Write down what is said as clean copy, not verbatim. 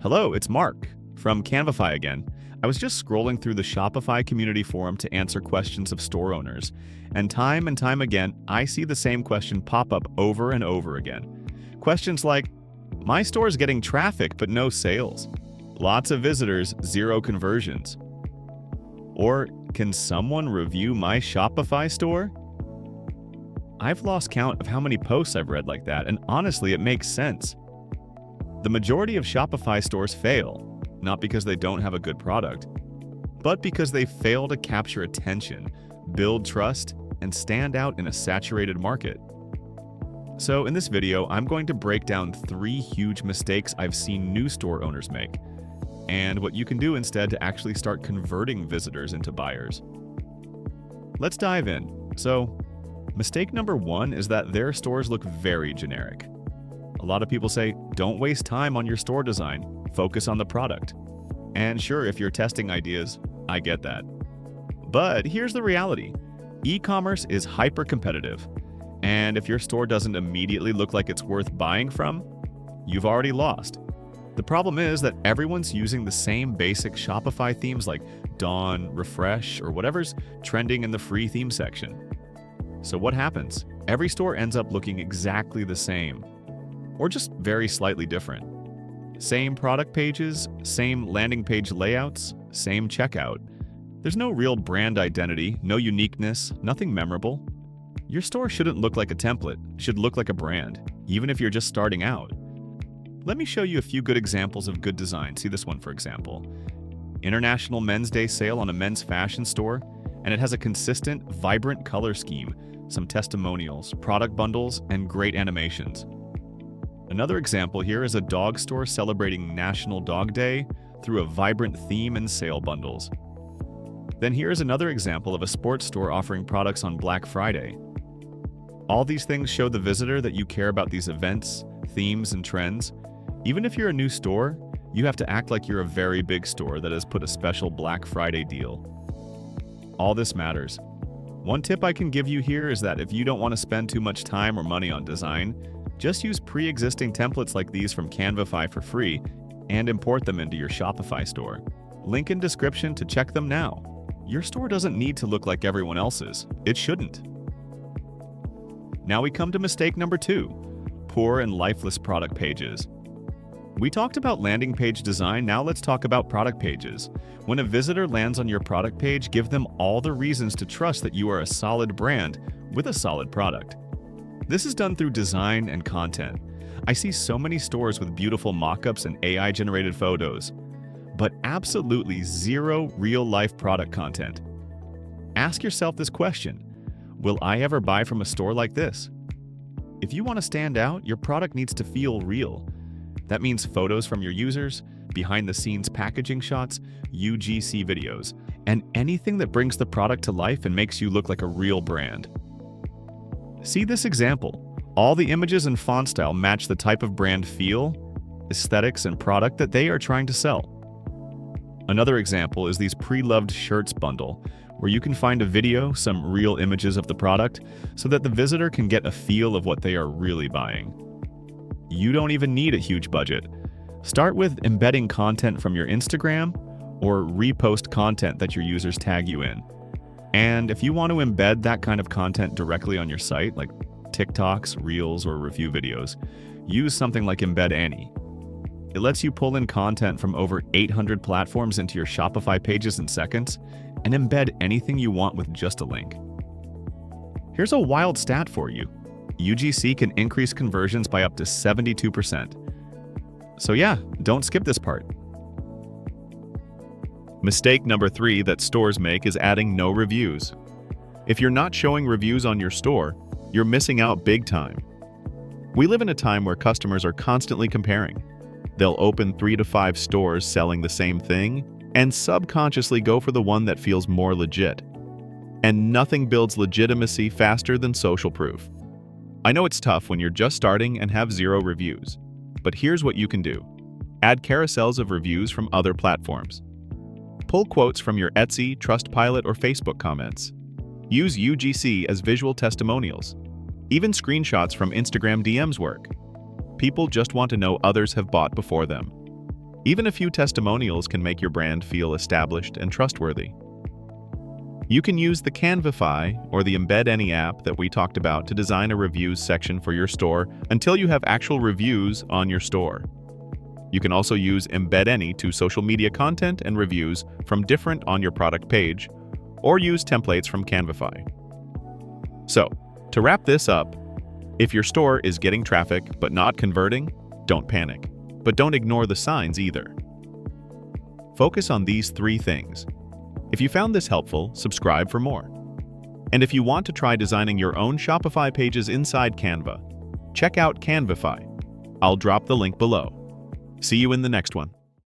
Hello, it's Mark from Canvify again. I was just scrolling through the Shopify community forum to answer questions of store owners, and time again, I see the same question pop up over and over again. Questions like, my store is getting traffic but no sales. Lots of visitors, zero conversions. Or, can someone review my Shopify store? I've lost count of how many posts I've read like that, and honestly, it makes sense. The majority of Shopify stores fail, not because they don't have a good product, but because they fail to capture attention, build trust, and stand out in a saturated market. So in this video, I'm going to break down 3 huge mistakes I've seen new store owners make, and what you can do instead to actually start converting visitors into buyers. Let's dive in. So, mistake number 1 is that their stores look very generic. A lot of people say, don't waste time on your store design, focus on the product. And sure, if you're testing ideas, I get that. But here's the reality. E-commerce is hyper-competitive, and if your store doesn't immediately look like it's worth buying from, you've already lost. The problem is that everyone's using the same basic Shopify themes like Dawn, Refresh, or whatever's trending in the free theme section. So what happens? Every store ends up looking exactly the same, or just very slightly different. Same product pages, same landing page layouts, same checkout. There's no real brand identity, no uniqueness, nothing memorable. Your store shouldn't look like a template, it should look like a brand, even if you're just starting out. Let me show you a few good examples of good design. See this one, for example. International Men's Day sale on a men's fashion store, and it has a consistent, vibrant color scheme, some testimonials, product bundles, and great animations. Another example here is a dog store celebrating National Dog Day through a vibrant theme and sale bundles. Then here's another example of a sports store offering products on Black Friday. All these things show the visitor that you care about these events, themes, and trends. Even if you're a new store, you have to act like you're a very big store that has put a special Black Friday deal. All this matters. One tip I can give you here is that if you don't want to spend too much time or money on design, just use pre-existing templates like these from Canvify for free and import them into your Shopify store. Link in description to check them now. Your store doesn't need to look like everyone else's. It shouldn't. Now we come to mistake number 2, poor and lifeless product pages. We talked about landing page design, now let's talk about product pages. When a visitor lands on your product page, give them all the reasons to trust that you are a solid brand with a solid product. This is done through design and content. I see so many stores with beautiful mock-ups and AI-generated photos, but absolutely zero real-life product content. Ask yourself this question: will I ever buy from a store like this? If you want to stand out, your product needs to feel real. That means photos from your users, behind-the-scenes packaging shots, UGC videos, and anything that brings the product to life and makes you look like a real brand. See this example. All the images and font style match the type of brand feel, aesthetics, and product that they are trying to sell. Another example is these pre-loved shirts bundle, where you can find a video, some real images of the product, so that the visitor can get a feel of what they are really buying. You don't even need a huge budget. Start with embedding content from your Instagram or repost content that your users tag you in. And if you want to embed that kind of content directly on your site, like TikToks, Reels, or review videos, use something like Embed Annie. It lets you pull in content from over 800 platforms into your Shopify pages in seconds and embed anything you want with just a link. Here's a wild stat for you. UGC can increase conversions by up to 72%. So yeah, don't skip this part. Mistake number 3 that stores make is adding no reviews. If you're not showing reviews on your store, you're missing out big time. We live in a time where customers are constantly comparing. They'll open 3 to 5 stores selling the same thing and subconsciously go for the one that feels more legit. And nothing builds legitimacy faster than social proof. I know it's tough when you're just starting and have 0 reviews, but here's what you can do. Add carousels of reviews from other platforms. Pull quotes from your Etsy, Trustpilot, or Facebook comments. Use UGC as visual testimonials. Even screenshots from Instagram DMs work. People just want to know others have bought before them. Even a few testimonials can make your brand feel established and trustworthy. You can use the Canvify or the Embed Any app that we talked about to design a reviews section for your store until you have actual reviews on your store. You can also use Embed Any to social media content and reviews from different on your product page, or use templates from Canvify. So, to wrap this up, if your store is getting traffic but not converting, don't panic. But don't ignore the signs either. Focus on these 3 things. If you found this helpful, subscribe for more. And if you want to try designing your own Shopify pages inside Canva, check out Canvify. I'll drop the link below. See you in the next one.